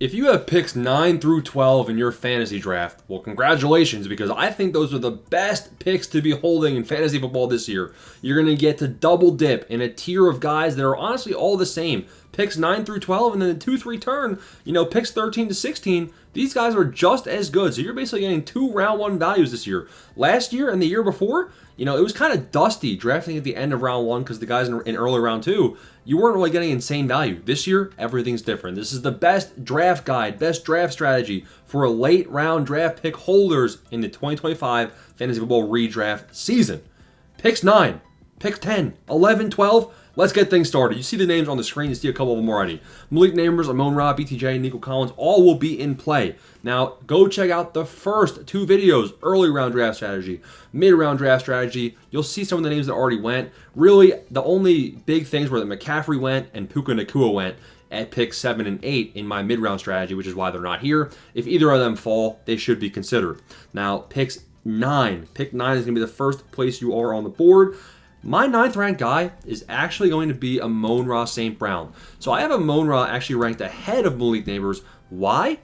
If you have picks 9 through 12 in your fantasy draft, well, congratulations, because I think those are the best picks to be holding in fantasy football this year. You're going to get to double dip in a tier of guys that are honestly all the same. Picks 9 through 12, and then the 2-3 turn, picks 13 to 16, these guys are just as good. So you're basically getting 2 round 1 values this year. Last year and the year before, it was kind of dusty drafting at the end of round 1 because the guys in early round 2, you weren't really getting insane value. This year, everything's different. This is the best draft guide, best draft strategy for late round draft pick holders in the 2025 fantasy football redraft season. Picks 9, picks 10, 11, 12. Let's get things started. You see the names on the screen. You see a couple of them already. Malik Neighbors, Amon-Ra, BTJ, Nico Collins, all will be in play. Now, go check out the first 2 videos, early round draft strategy, mid-round draft strategy. You'll see some of the names that already went. Really, the only big things were that McCaffrey went and Puka Nacua went at picks 7 and 8 in my mid-round strategy, which is why they're not here. If either of them fall, they should be considered. Now, pick 9 is going to be the first place you are on the board. My 9th ranked guy is actually going to be Amon-Ra St. Brown. So I have Amon-Ra actually ranked ahead of Malik Neighbors. Why?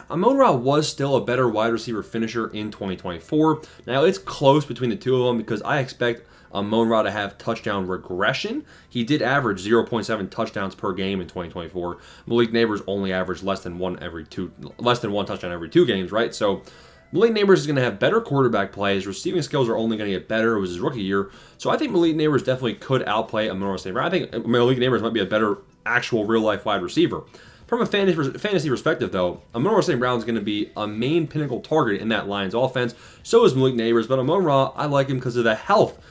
Amon-Ra was still a better wide receiver finisher in 2024. Now it's close between the two of them because I expect Amon-Ra to have touchdown regression. He did average 0.7 touchdowns per game in 2024. Malik Neighbors only averaged less than one touchdown every 2 games, right? So Malik Neighbors is going to have better quarterback play. His receiving skills are only going to get better. It was his rookie year. So I think Malik Neighbors definitely could outplay Amon-Ra St. Brown. I think Malik Neighbors might be a better actual real-life wide receiver. From a fantasy perspective, though, Amon-Ra St. Brown is going to be a main pinnacle target in that Lions offense. So is Malik Neighbors. But Amon-Ra, I like him because of the health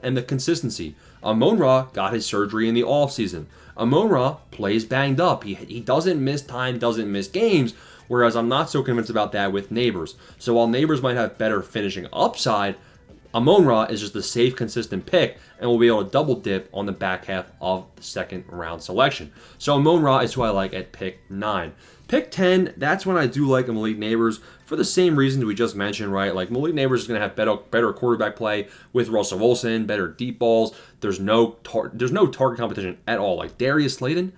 and the consistency. Amon-Ra got his surgery in the offseason. Amon-Ra plays banged up. He doesn't miss time, doesn't miss games. Whereas I'm not so convinced about that with Neighbors. So while Neighbors might have better finishing upside, Amon-Ra is just a safe, consistent pick and will be able to double dip on the back half of the second round selection. So Amon-Ra is who I like at pick 9. Pick 10, that's when I do like a Malik Neighbors for the same reasons we just mentioned, right? Like Malik Neighbors is going to have better quarterback play with Russell Wilson, better deep balls. There's no target competition at all. Like Darius Slayton,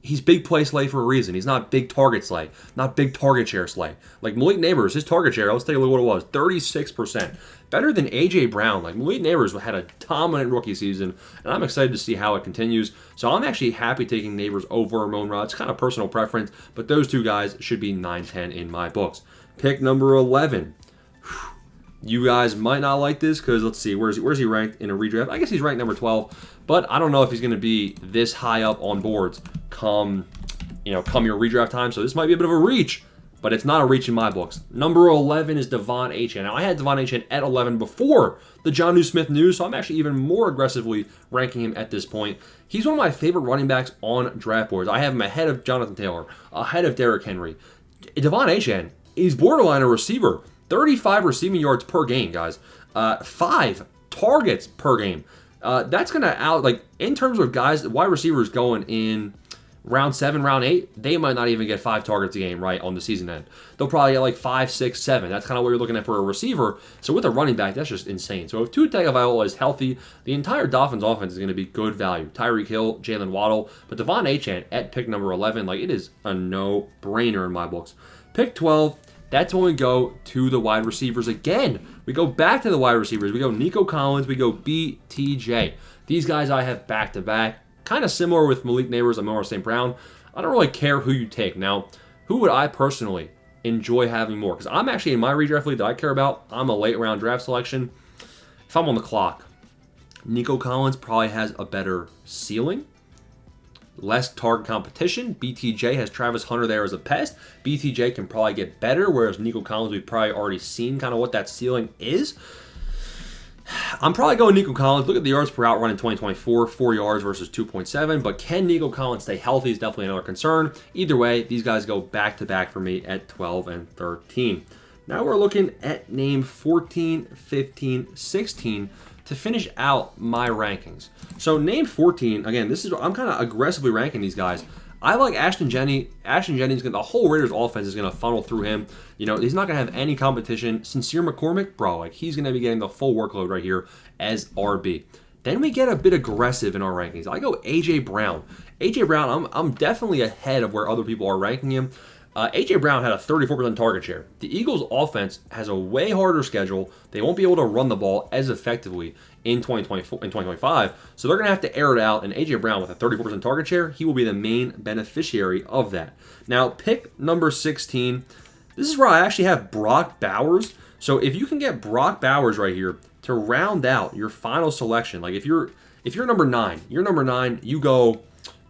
he's big play Slay for a reason. He's not big target Slay, not big target share Slay. Like Malik Neighbors, his target share, let's take a look at what it was, 36%. Better than A.J. Brown. Like Malik Neighbors had a dominant rookie season, and I'm excited to see how it continues. So I'm actually happy taking Neighbors over Amon-Ra. It's kind of personal preference, but those 2 guys should be 9-10 in my books. Pick number 11. You guys might not like this because let's see, where's he ranked in a redraft? I guess he's ranked number 12, but I don't know if he's going to be this high up on boards come your redraft time. So this might be a bit of a reach, but it's not a reach in my books. Number 11 is Devon Achane. Now I had Devon Achane at 11 before the Jonnu Smith news, so I'm actually even more aggressively ranking him at this point. He's one of my favorite running backs on draft boards. I have him ahead of Jonathan Taylor, ahead of Derrick Henry. Devon Achane, he's borderline a receiver. 35 receiving yards per game, guys. 5 targets per game. That's going to in terms of guys, wide receivers going in round 7, round 8, they might not even get 5 targets a game, right, on the season end. They'll probably get 5, 6, 7. That's kind of what you're looking at for a receiver. So with a running back, that's just insane. So if Tua Tagovailoa is healthy, the entire Dolphins offense is going to be good value. Tyreek Hill, Jalen Waddle, but Devon Achane at pick number 11, it is a no-brainer in my books. Pick 12. That's when we go to the wide receivers again. We go back to the wide receivers. We go Nico Collins. We go BTJ. These guys I have back-to-back. Kind of similar with Malik Neighbors, Amon-Ra St. Brown. I don't really care who you take. Now, who would I personally enjoy having more? Because I'm actually in my redraft league that I care about. I'm a late-round draft selection. If I'm on the clock, Nico Collins probably has a better ceiling. Less target competition. BTJ has Travis Hunter there as a pest. BTJ can probably get better, whereas Nico Collins, we've probably already seen kind of what that ceiling is. I'm probably going Nico Collins. Look at the yards per out run in 2024, 4 yards versus 2.7. But can Nico Collins stay healthy is definitely another concern. Either way, these guys go back-to-back for me at 12 and 13. Now we're looking at name 14, 15, 16 to finish out my rankings. So name 14, again, I'm kind of aggressively ranking these guys. I like Ashton Jennings. The whole Raiders offense is going to funnel through him. He's not going to have any competition. Sincere McCormick, bro, he's going to be getting the full workload right here as RB. Then we get a bit aggressive in our rankings. I go A.J. Brown. A.J. Brown, I'm definitely ahead of where other people are ranking him. A.J. Brown had a 34% target share. The Eagles' offense has a way harder schedule. They won't be able to run the ball as effectively in 2024 and 2025, so they're going to have to air it out, and A.J. Brown with a 34% target share, he will be the main beneficiary of that. Now, pick number 16, this is where I actually have Brock Bowers. So if you can get Brock Bowers right here to round out your final selection, like if you're number 9, you go...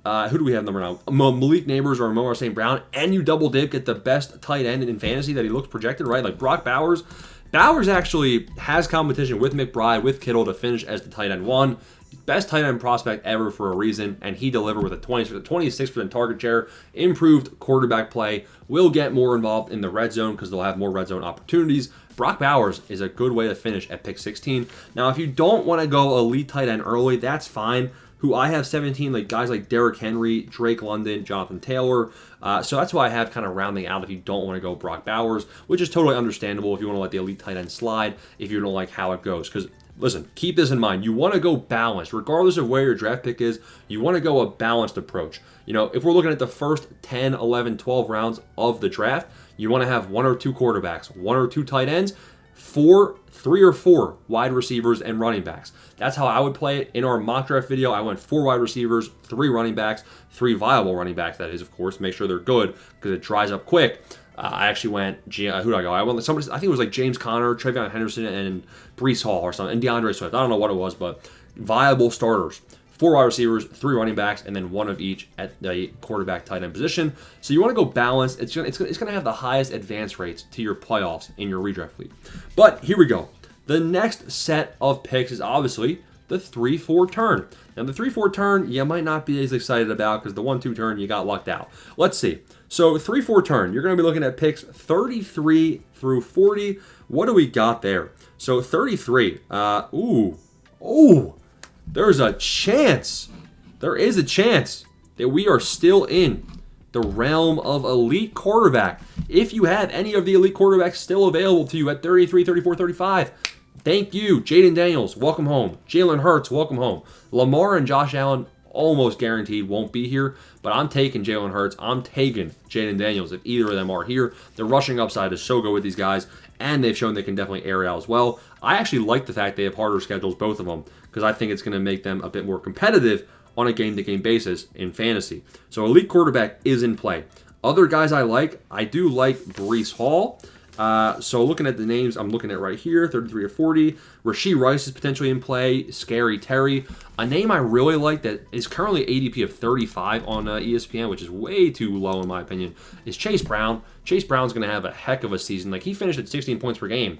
who do we have number 9? Malik Neighbors or Amon-Ra St. Brown, and you double dip, get the best tight end in fantasy that he looks projected, right? Like Brock Bowers. Bowers actually has competition with McBride, with Kittle to finish as the tight end 1. Best tight end prospect ever for a reason, and he delivered with a 26% target share, improved quarterback play, will get more involved in the red zone because they'll have more red zone opportunities. Brock Bowers is a good way to finish at pick 16. Now, if you don't want to go elite tight end early, that's fine. Who I have 17, like guys like Derrick Henry, Drake London, Jonathan Taylor. So that's why I have kind of rounding out if you don't want to go Brock Bowers, which is totally understandable if you want to let the elite tight end slide, if you don't like how it goes. Because, listen, keep this in mind. You want to go balanced. Regardless of where your draft pick is, you want to go a balanced approach. You know, if we're looking at the first 10, 11, 12 rounds of the draft, you want to have 1 or 2 quarterbacks, 1 or 2 tight ends, 3 or 4 wide receivers and running backs. That's how I would play it. In our mock draft video, I went 4 wide receivers, 3 running backs, 3 viable running backs, that is, of course. Make sure they're good because it dries up quick. I actually went, who did I go? I went somebody, I think it was like James Conner, Travion Henderson, and Breece Hall or something, and DeAndre Swift. I don't know what it was, but viable starters. 4 wide receivers, 3 running backs, and then 1 of each at the quarterback tight end position. So you want to go balanced. It's going to have the highest advance rates to your playoffs in your redraft league. But here we go. The next set of picks is obviously the 3-4 turn. Now, the 3-4 turn, you might not be as excited about because the 1-2 turn, you got lucked out. Let's see. So 3-4 turn, you're going to be looking at picks 33 through 40. What do we got there? So 33. There's a chance. There is a chance that we are still in the realm of elite quarterback. If you have any of the elite quarterbacks still available to you at 33, 34, 35, thank you. Jaden Daniels, welcome home. Jalen Hurts, welcome home. Lamar and Josh Allen almost guaranteed won't be here, but I'm taking Jalen Hurts. I'm taking Jaden Daniels if either of them are here. The rushing upside is so good with these guys, and they've shown they can definitely air out as well. I actually like the fact they have harder schedules, both of them, because I think it's going to make them a bit more competitive on a game-to-game basis in fantasy. So elite quarterback is in play. Other guys I do like Breece Hall. So looking at the names I'm looking at right here, 33 or 40. Rashee Rice is potentially in play. Scary Terry. A name I really like that is currently ADP of 35 on ESPN, which is way too low in my opinion, is Chase Brown. Chase Brown's going to have a heck of a season. Like, he finished at 16 points per game.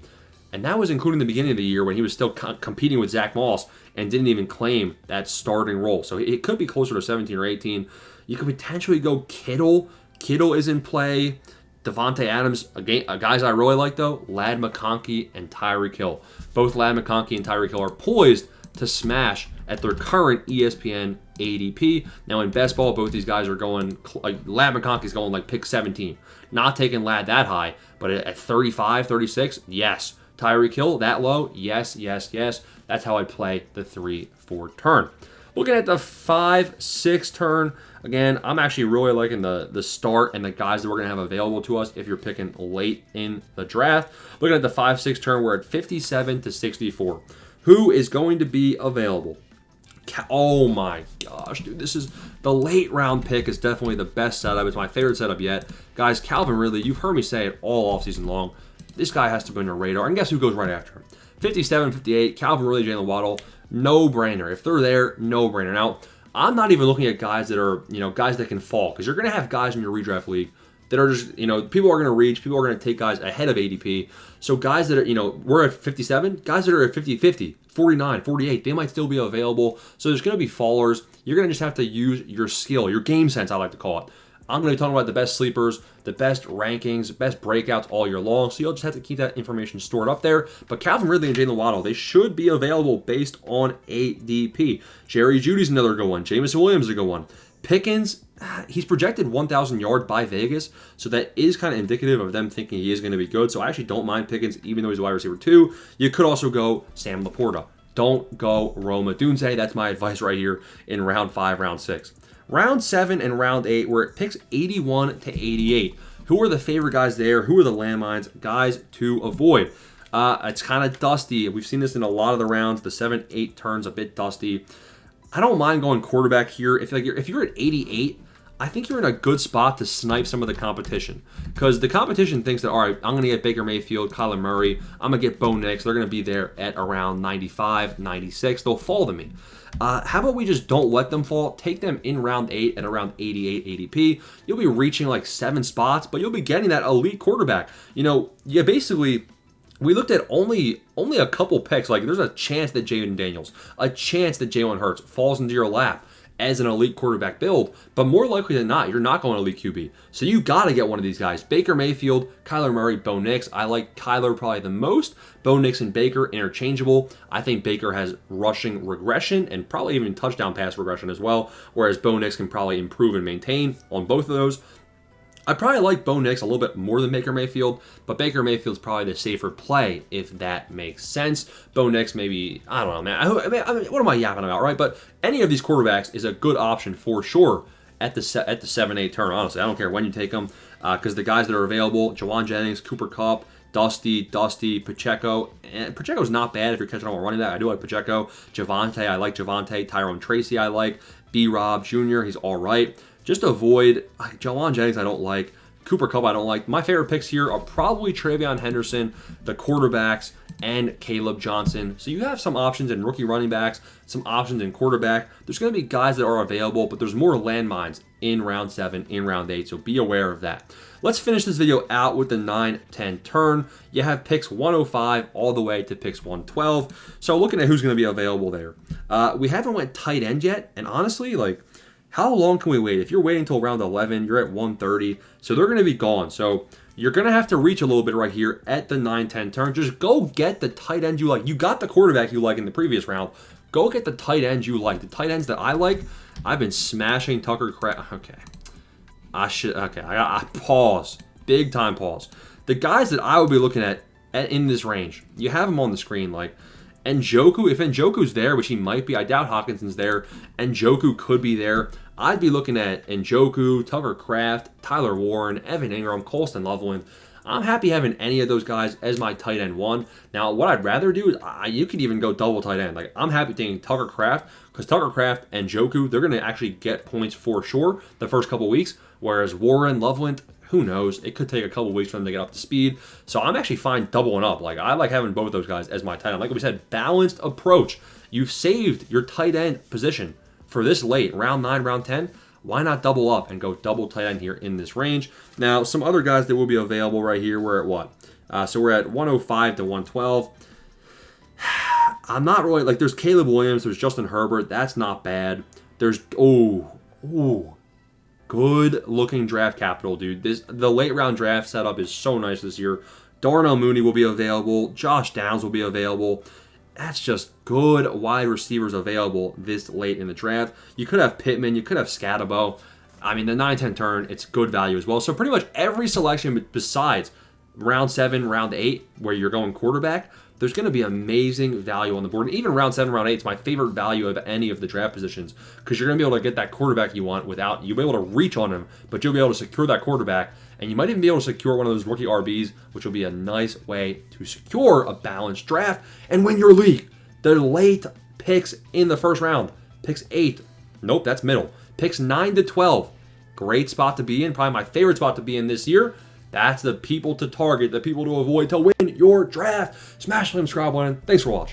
And that was including the beginning of the year when he was still competing with Zach Moss and didn't even claim that starting role. So it could be closer to 17 or 18. You could potentially go Kittle. Kittle is in play. Devontae Adams, guys I really like though, Ladd McConkey and Tyreek Hill. Both Ladd McConkey and Tyreek Hill are poised to smash at their current ESPN ADP. Now in best ball, both these guys are going, Ladd McConkey's going like pick 17. Not taking Ladd that high, but at 35, 36, yes. Tyreek Hill, that low, yes. That's how I play the 3-4 turn. Looking at the 5-6 turn, again, I'm actually really liking the start and the guys that we're going to have available to us if you're picking late in the draft. Looking at the 5-6 turn, we're at 57 to 64. Who is going to be available? Oh my gosh, dude, this is the late round pick is definitely the best setup. It's my favorite setup yet. Guys, Calvin Ridley, you've heard me say it all offseason long. This guy has to be on your radar. And guess who goes right after him? 57, 58, Calvin Ridley, Jalen Waddle. No-brainer. If they're there, no-brainer. Now, I'm not even looking at guys that are, guys that can fall. Because you're going to have guys in your redraft league that are just, people are going to reach. People are going to take guys ahead of ADP. So guys that are, we're at 57. Guys that are at 50, 50, 49, 48, they might still be available. So there's going to be fallers. You're going to just have to use your skill, your game sense, I like to call it. I'm going to be talking about the best sleepers, the best rankings, best breakouts all year long. So you'll just have to keep that information stored up there. But Calvin Ridley and Jalen Waddle, they should be available based on ADP. Jerry Jeudy's another good one. Jameson Williams is a good one. Pickens, he's projected 1,000 yards by Vegas. So that is kind of indicative of them thinking he is going to be good. So I actually don't mind Pickens, even though he's a wide receiver 2. You could also go Sam Laporta. Don't go Rome Odunze. That's my advice right here in round 5, round 6. Round 7 and round 8, we're at picks 81 to 88. Who are the favorite guys there? Who are the landmines? Guys to avoid. It's kind of dusty. We've seen this in a lot of the rounds. The 7-8 turns a bit dusty. I don't mind going quarterback here. If you're at 88, I think you're in a good spot to snipe some of the competition. Because the competition thinks that, all right, I'm going to get Baker Mayfield, Kyler Murray. I'm going to get Bo Nix. They're going to be there at around 95, 96. They'll fall to me. How about we just don't let them fall? Take them in round 8 at around 88 ADP. You'll be reaching like 7 spots, but you'll be getting that elite quarterback. Basically, we looked at only a couple picks. Like, there's a chance that Jaden Daniels, a chance that Jalen Hurts falls into your lap as an elite quarterback build, but more likely than not, you're not going elite QB. So you got to get one of these guys. Baker Mayfield, Kyler Murray, Bo Nix. I like Kyler probably the most. Bo Nix and Baker, interchangeable. I think Baker has rushing regression and probably even touchdown pass regression as well, whereas Bo Nix can probably improve and maintain on both of those. I probably like Bo Nix a little bit more than Baker Mayfield, but Baker Mayfield's probably the safer play, if that makes sense. Bo Nix, maybe, I don't know, man. I mean, what am I yapping about, right? But any of these quarterbacks is a good option for sure at the 7-8 turn, honestly. I don't care when you take them, because the guys that are available, Jawan Jennings, Cooper Kupp, Dusty, Pacheco. And Pacheco's not bad if you're catching on running that. I do like Pacheco. Javonte, I like Javonte. Tyrone Tracy, I like. B-Rob Jr., he's all right. Just avoid Jawan Jennings, I don't like. Cooper Kupp, I don't like. My favorite picks here are probably Travion Henderson, the quarterbacks, and Caleb Johnson. So you have some options in rookie running backs, some options in quarterback. There's going to be guys that are available, but there's more landmines in round 7, in round 8, so be aware of that. Let's finish this video out with the 9-10 turn. You have picks 105 all the way to picks 112. So looking at who's going to be available there. We haven't went tight end yet, and honestly, how long can we wait? If you're waiting until round 11, you're at 130, so they're going to be gone. So you're going to have to reach a little bit right here at the 9-10 turn. Just go get the tight end you like. You got the quarterback you like in the previous round. Go get the tight end you like. The tight ends that I like, I've been smashing Tucker Kraft. Okay. I pause. Big time pause. The guys that I would be looking at in this range, you have them on the screen, like Njoku. If Njoku's there, which he might be, I doubt Hawkinson's there. Njoku could be there. I'd be looking at Njoku, Tucker Kraft, Tyler Warren, Evan Ingram, Colston Loveland. I'm happy having any of those guys as my tight end 1. Now, what I'd rather do is you could even go double tight end. Like, I'm happy taking Tucker Kraft because Tucker Kraft and Njoku, they're going to actually get points for sure the first couple weeks, whereas Warren, Loveland, who knows? It could take a couple weeks for them to get up to speed. So I'm actually fine doubling up. Like, I like having both those guys as my tight end. Like we said, balanced approach. You've saved your tight end position for this late, round 9, round 10. Why not double up and go double tight end here in this range? Now, some other guys that will be available right here, we're at what? So we're at 105 to 112. I'm not really, there's Caleb Williams, there's Justin Herbert. That's not bad. There's, good looking draft capital, dude. The late round draft setup is so nice this year. Darnell Mooney will be available. Josh Downs will be available. That's just good wide receivers available this late in the draft. You could have Pittman. You could have Scatabo. I mean, the 9-10 turn, it's good value as well. So pretty much every selection besides round 7, round 8, where you're going quarterback, there's going to be amazing value on the board. And even round 7, round 8 is my favorite value of any of the draft positions because you're going to be able to get that quarterback you want without, you'll be able to reach on him, but you'll be able to secure that quarterback. And you might even be able to secure one of those rookie RBs, which will be a nice way to secure a balanced draft and win your league. The late picks in the first round, picks 8, nope, that's middle. Picks 9 to 12, great spot to be in, probably my favorite spot to be in this year. That's the people to target, the people to avoid to win your draft. Smash the subscribe button. Thanks for watching.